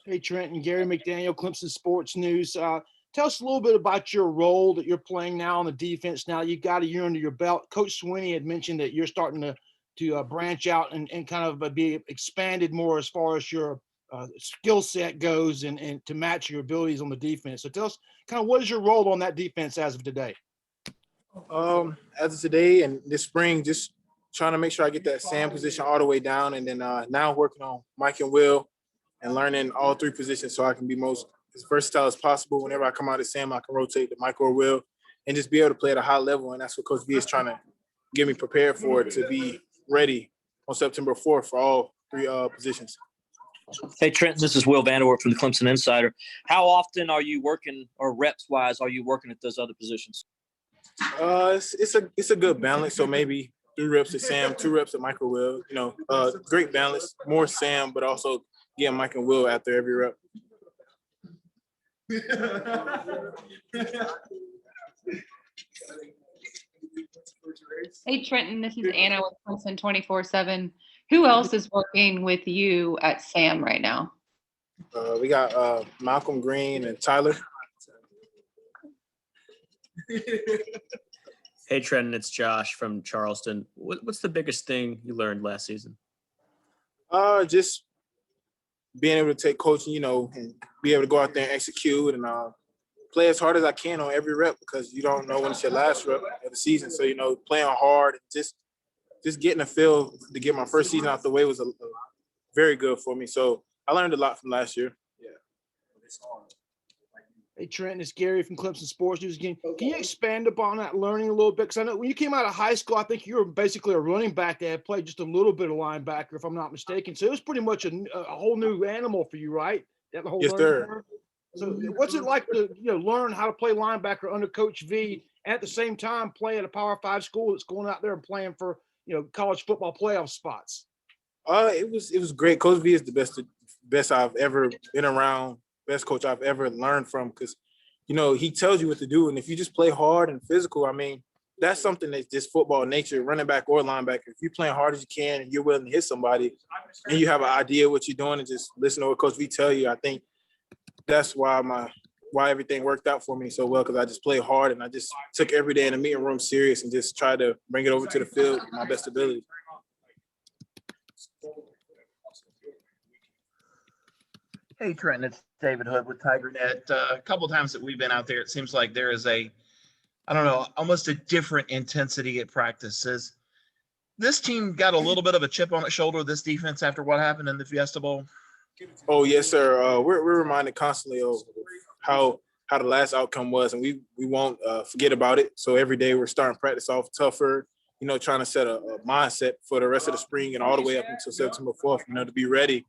Hey, Trenton, Gary McDaniel, Clemson Sports News. Tell us a little bit about your role that you're playing now on the defense. Now you got a year under your belt. Coach Swinney had mentioned that you're starting to branch out and kind of be expanded more as far as your skill set goes and to match your abilities on the defense. So tell us kind of what is your role on that defense as of today? As of today and this spring, just trying to make sure I get that Sam position all the way down, and then now working on Mike and Will and learning all three positions so I can be as versatile as possible. Whenever I come out of Sam, I can rotate to Mike or Will and just be able to play at a high level. And that's what Coach V is trying to get me prepared for, to be ready on September 4th for all three positions. Hey, Trenton, this is Will Vanderwerf from the Clemson Insider. How often are you working, or reps-wise, are you working at those other positions? It's a good balance. So maybe 3 reps at Sam, 2 reps at Mike or Will. Great balance. More Sam, but also getting Mike and Will after every rep. Hey, Trenton, this is Anna with Clemson 24/7. Who else is working with you at Sam right now? We got Malcolm Green and Tyler. Hey, Trenton, it's Josh from Charleston. What's the biggest thing you learned last season? Just being able to take coaching, and be able to go out there and execute and play as hard as I can on every rep, because you don't know when it's your last rep of the season. So, playing hard and just getting a feel to get my first season out the way was very good for me. So I learned a lot from last year. Yeah. Hey, Trenton, it's Gary from Clemson Sports News again. Can you expand upon that learning a little bit? Because I know when you came out of high school, I think you were basically a running back that had played just a little bit of linebacker, if I'm not mistaken. So it was pretty much a whole new animal for you, right? That whole yes, sir. Curve? So what's it like to learn how to play linebacker under Coach V, and at the same time play at a Power 5 school that's going out there and playing for college football playoff spots? It was great. Coach V is the best I've ever been around. Best coach I've ever learned from, because he tells you what to do, and if you just play hard and physical, that's something that's just football nature, running back or linebacker. If you're playing hard as you can and you're willing to hit somebody and you have an idea what you're doing and just listen to what Coach V tell you, I think that's why everything worked out for me so well, because I just played hard and I just took every day in the meeting room serious and just tried to bring it over to the field with my best ability. Hey, Trenton, it's David Hood with TigerNet. A couple of times that we've been out there, it seems like there is almost a different intensity at practices. This team got a little bit of a chip on its shoulder, this defense, after what happened in the Fiesta Bowl? Oh, yes, sir. We're reminded constantly of how the last outcome was, and we won't forget about it. So every day we're starting practice off tougher, trying to set a mindset for the rest of the spring and all the way up until September 4th, to be ready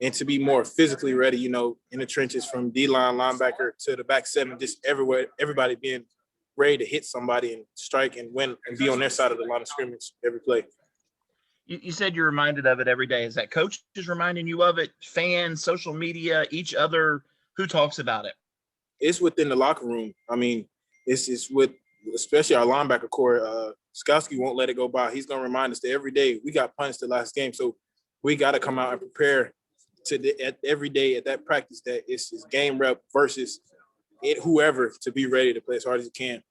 and to be more physically ready, in the trenches from D-line, linebacker to the back seven, just everywhere, everybody being ready to hit somebody and strike and win and be on their side of the line of scrimmage every play. You said you're reminded of it every day. Is that coach is reminding you of it? Fans, social media, each other? Who talks about it? It's within the locker room. It's with especially our linebacker core. Skowski won't let it go by. He's going to remind us that every day we got punched the last game. So we got to come out and prepare every day at that practice that it's game rep versus whoever to be ready to play as hard as you can.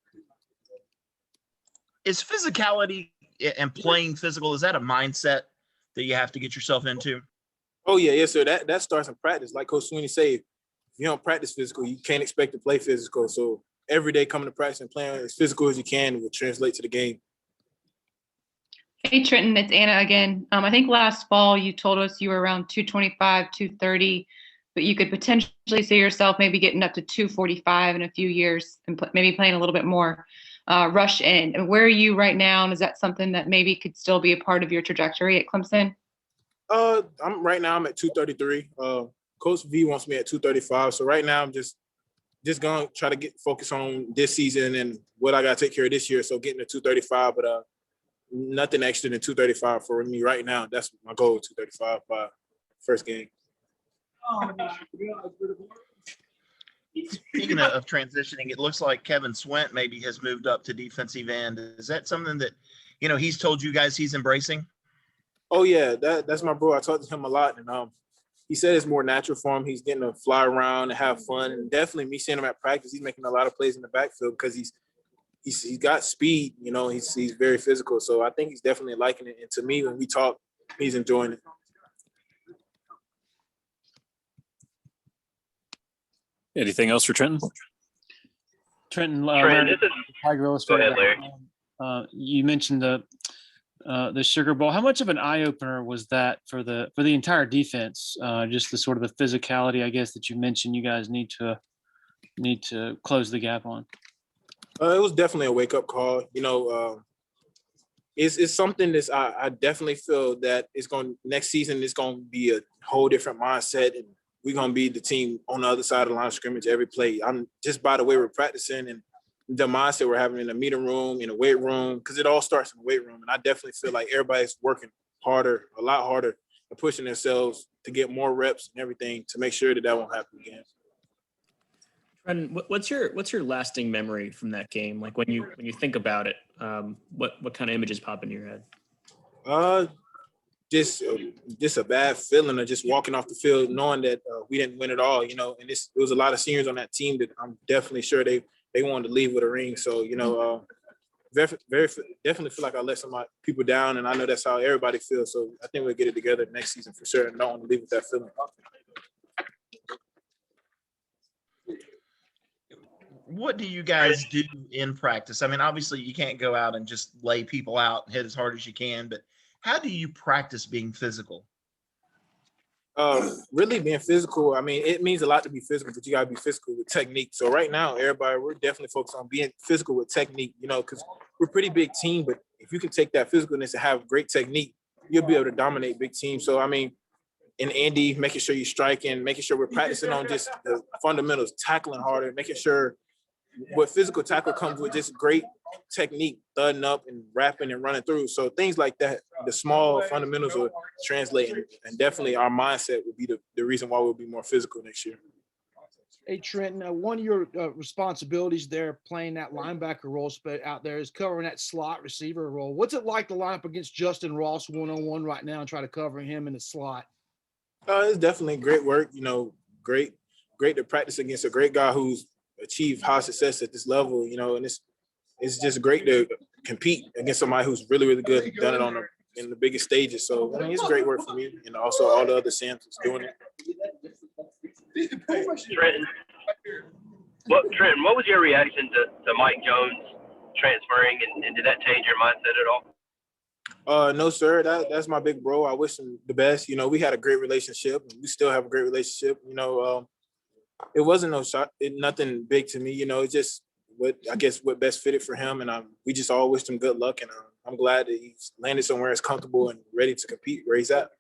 Is physicality and playing physical, is that a mindset that you have to get yourself into? Oh, yeah. Yes, sir. That starts in practice. Like Coach Swinney said, if you don't practice physical, you can't expect to play physical. So every day coming to practice and playing as physical as you can will translate to the game. Hey, Trenton, it's Anna again. I think last fall you told us you were around 225, 230, but you could potentially see yourself maybe getting up to 245 in a few years and maybe playing a little bit more rush in. And where are you right now? And is that something that maybe could still be a part of your trajectory at Clemson? I'm at 233. Coach V wants me at 235. So right now I'm just going to try to get focused on this season and what I got to take care of this year. So getting to 235, but nothing extra than 235 for me right now. That's my goal, 235 by first game. Speaking of transitioning, it looks like Kevin Swint maybe has moved up to defensive end. Is that something that, he's told you guys he's embracing? Oh, yeah, that's my bro. I talked to him a lot, and he said it's more natural for him. He's getting to fly around and have fun. And definitely me seeing him at practice, he's making a lot of plays in the backfield because he's got speed, you know, he's very physical. So I think he's definitely liking it. And to me, when we talk, he's enjoying it. Anything else for Trenton? Trenton, Trenton, this is Tiger go Illustrated. ahead, Larry. You mentioned the Sugar Bowl. How much of an eye opener was that for the entire defense? Just the sort of the physicality, I guess, that you mentioned you guys need to close the gap on. It was definitely a wake up call. You know, it's something that I definitely feel that next season it's going to be a whole different mindset, and we're going to be the team on the other side of the line of scrimmage every play. I'm just by the way we're practicing and the mindset we're having in the meeting room, in the weight room, because it all starts in the weight room. And I definitely feel like everybody's working harder, a lot harder, and pushing themselves to get more reps and everything to make sure that won't happen again. Trenton, what's your lasting memory from that game? Like when you think about it, what kind of images pop into your head? Just a bad feeling of just walking off the field knowing that we didn't win it all, you know. And it was a lot of seniors on that team that I'm definitely sure they wanted to leave with a ring. So, you know, definitely feel like I let some people down, and I know that's how everybody feels. So I think we'll get it together next season for sure, and don't want to leave with that feeling. What do you guys do in practice? I mean, obviously you can't go out and just lay people out and hit as hard as you can, but how do you practice being physical? Really being physical, I mean, it means a lot to be physical, but you got to be physical with technique. So right now, everybody, we're definitely focused on being physical with technique, you know, because we're a pretty big team, but if you can take that physicalness and have great technique, you'll be able to dominate big teams. So, I mean, in Andy, making sure you're striking, making sure we're practicing on just the fundamentals, tackling harder, making sure what physical tackle comes with just great technique, thudding up and wrapping and running through. So things like that, the small fundamentals will translate, and definitely our mindset will be the reason why we'll be more physical next year. Hey, Trenton, one of your responsibilities there playing that linebacker role out there is covering that slot receiver role. What's it like to line up against Justin Ross one-on-one right now and try to cover him in the slot? It's definitely great work, you know, great to practice against a great guy who's achieved high success at this level, you know, and it's just great to compete against somebody who's really, really good and done it in the biggest stages. So, I mean, it's great work for me, and also all the other Sams doing it. Trenton, what was your reaction to Mike Jones transferring, and did that change your mindset at all? No, sir. That's my big bro. I wish him the best. You know, we had a great relationship, and we still have a great relationship. You know, it wasn't nothing big to me. You know, it's just what best fitted for him, and we just all wished him good luck. And I'm glad that he's landed somewhere that's comfortable and ready to compete where he's at.